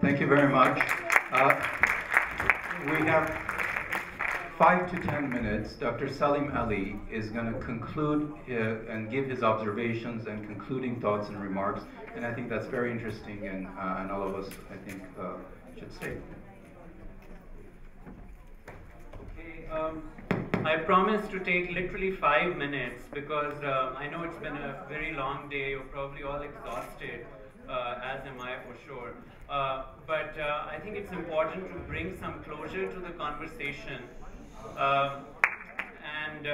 Thank you very much. We have 5 to 10 minutes. Dr. Saleem Ali is going to conclude and give his observations and concluding thoughts and remarks. And I think that's very interesting, and all of us, I think, should stay. Okay, I promise to take literally 5 minutes because I know it's been a very long day. You're probably all exhausted, as am I for sure. But I think it's important to bring some closure to the conversation. And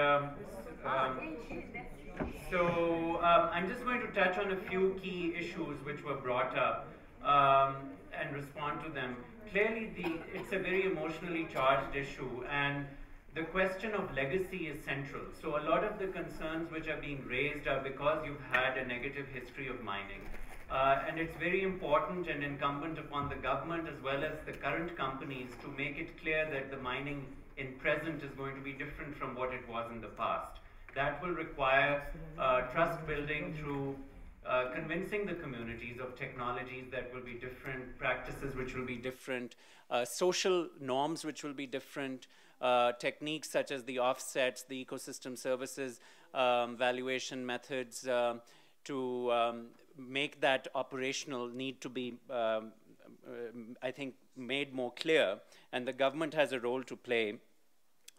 so I'm just going to touch on a few key issues which were brought up and respond to them. Clearly, it's a very emotionally charged issue, and the question of legacy is central. So a lot of the concerns which are being raised are because you've had a negative history of mining. And it's very important and incumbent upon the government as well as the current companies to make it clear that the mining in present is going to be different from what it was in the past. That will require trust building through convincing the communities of technologies that will be different, practices which will be different, social norms which will be different, techniques such as the offsets, the ecosystem services, valuation methods to make that operational need to be, I think, made more clear, and the government has a role to play.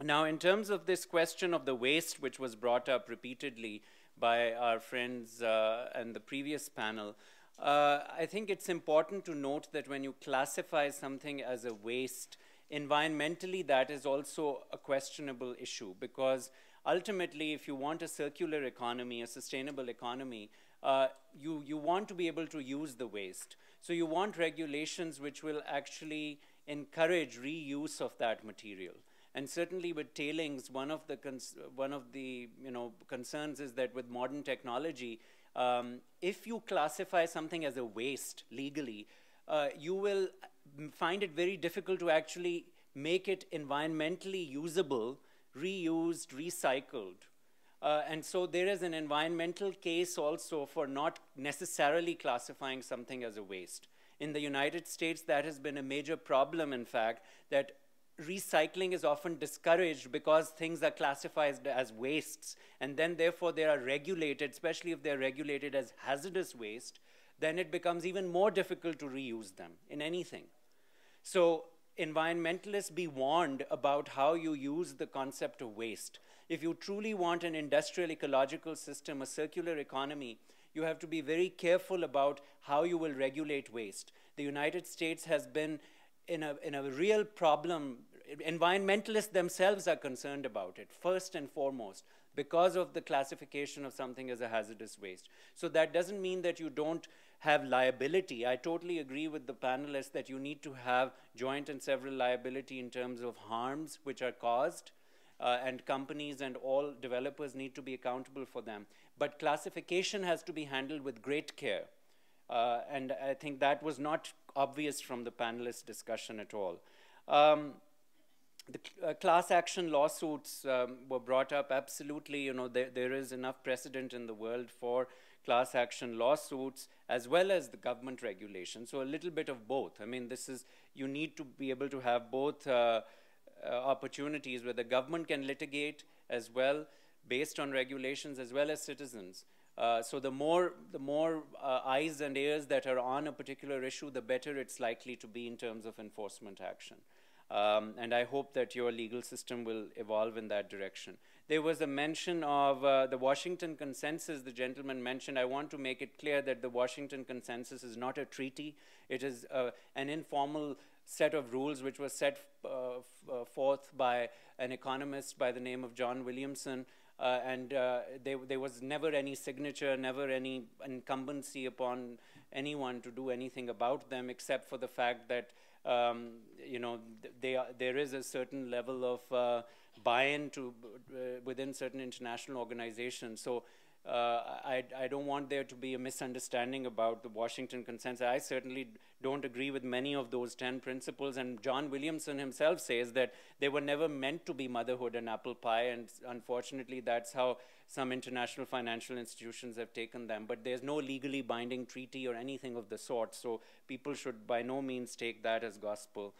Now, in terms of this question of the waste, which was brought up repeatedly by our friends and the previous panel, I think it's important to note that when you classify something as a waste, environmentally that is also a questionable issue, because ultimately if you want a circular economy, a sustainable economy, you want to be able to use the waste. So you want regulations which will actually encourage reuse of that material. And certainly with tailings, one of the concerns is that with modern technology, if you classify something as a waste legally, you will find it very difficult to actually make it environmentally usable, reused, recycled. And so there is an environmental case also for not necessarily classifying something as a waste. In the United States, that has been a major problem, in fact, that recycling is often discouraged because things are classified as wastes, and then therefore they are regulated, especially if they're regulated as hazardous waste, then it becomes even more difficult to reuse them in anything. So environmentalists be warned about how you use the concept of waste. If you truly want an industrial ecological system, a circular economy, you have to be very careful about how you will regulate waste. The United States has been in a real problem. Environmentalists themselves are concerned about it, first and foremost, because of the classification of something as a hazardous waste. So that doesn't mean that you don't have liability. I totally agree with the panelists that you need to have joint and several liability in terms of harms which are caused, and companies and all developers need to be accountable for them. But classification has to be handled with great care. And I think that was not obvious from the panelists' discussion at all. The class action lawsuits were brought up. Absolutely, there is enough precedent in the world for class action lawsuits as well as the government regulation. So a little bit of both. I mean, you need to be able to have both opportunities where the government can litigate as well based on regulations as well as citizens. So the more eyes and ears that are on a particular issue, the better it's likely to be in terms of enforcement action. And I hope that your legal system will evolve in that direction. There was a mention of the Washington Consensus the gentleman mentioned. I want to make it clear that the Washington Consensus is not a treaty. It is an informal set of rules which was set forth by an economist by the name of John Williamson. And there was never any signature, never any incumbency upon anyone to do anything about them, except for the fact that there is a certain level of buy-in within certain international organizations. So I don't want there to be a misunderstanding about the Washington Consensus. I certainly don't agree with many of those 10 principles. And John Williamson himself says that they were never meant to be motherhood and apple pie, and unfortunately that's how some international financial institutions have taken them. But there's no legally binding treaty or anything of the sort, so people should by no means take that as gospel.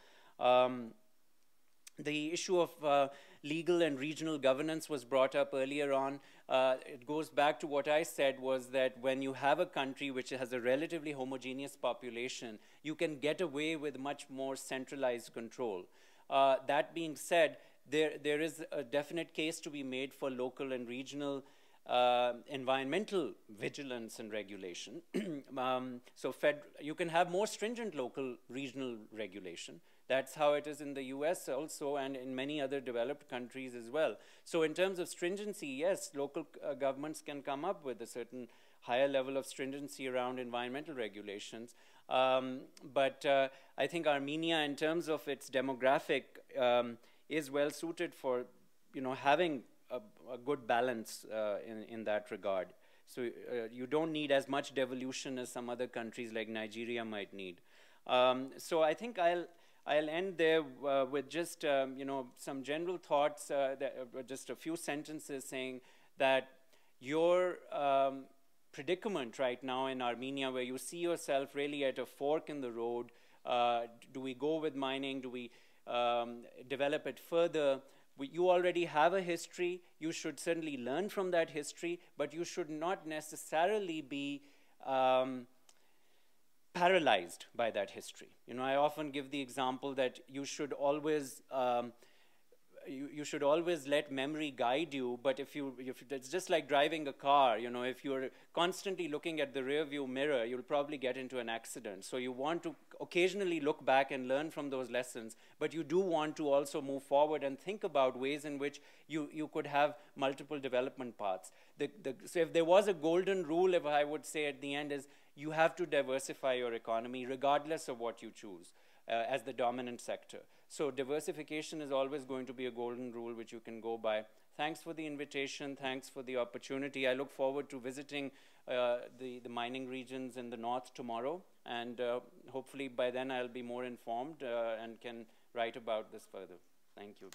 The issue of legal and regional governance was brought up earlier on. It goes back to what I said, was that when you have a country which has a relatively homogeneous population, you can get away with much more centralized control. That being said, there is a definite case to be made for local and regional environmental vigilance and regulation. So you can have more stringent local regional regulation. That's how it is in the US also, and in many other developed countries as well. So in terms of stringency, yes, local governments can come up with a certain higher level of stringency around environmental regulations. But I think Armenia, in terms of its demographic, is well suited for, having a good balance in that regard. So you don't need as much devolution as some other countries like Nigeria might need. So I think I'll end there with just some general thoughts, just a few sentences saying that your predicament right now in Armenia, where you see yourself really at a fork in the road, do we go with mining, do we develop it further? You already have a history, you should certainly learn from that history, but you should not necessarily be paralyzed by that history. I often give the example that you should always you should always let memory guide you, but if it's just like driving a car, if you're constantly looking at the rear view mirror, you'll probably get into an accident. So you want to occasionally look back and learn from those lessons, but you do want to also move forward and think about ways in which you could have multiple development paths. So if there was a golden rule, if I would say at the end, is you have to diversify your economy regardless of what you choose as the dominant sector. So diversification is always going to be a golden rule which you can go by. Thanks for the invitation. Thanks for the opportunity. I look forward to visiting the mining regions in the north tomorrow, and hopefully by then I'll be more informed and can write about this further. Thank you.